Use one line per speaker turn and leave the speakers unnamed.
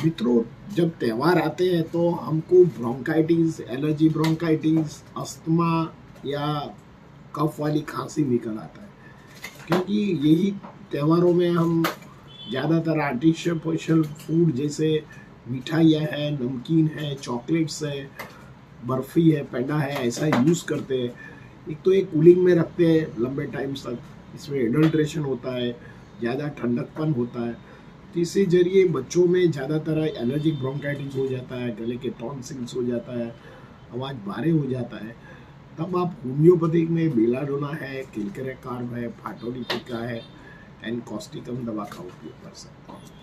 मित्रों, जब त्यौहार आते हैं तो हमको ब्रोंकाइटिस, एलर्जी ब्रोंकाइटिस, अस्थमा या कफ वाली खांसी निकल आता है, क्योंकि यही त्योहारों में हम ज़्यादातर आर्टिफिशियल फूड जैसे मिठाइयाँ हैं, नमकीन है, चॉकलेट्स है, बर्फ़ी है, पेड़ा है, ऐसा यूज़ करते हैं। एक तो ये कूलिंग में रखते हैं लंबे टाइम तक, इसमें एडल्ट्रेशन होता है, ज़्यादा ठंडकपन होता है, तो इसी जरिए बच्चों में ज़्यादातर एलर्जिक ब्रोंकाइटिस हो जाता है, गले के टॉन्सिल्स हो जाता है, आवाज़ भारे हो जाता है। तब आप होम्योपैथिक में बेलाडोना है, किलकेरे कार्ब है, फाटोलिपिका है, एंड कॉस्टिकम दवा का उपयोग कर सकते हैं।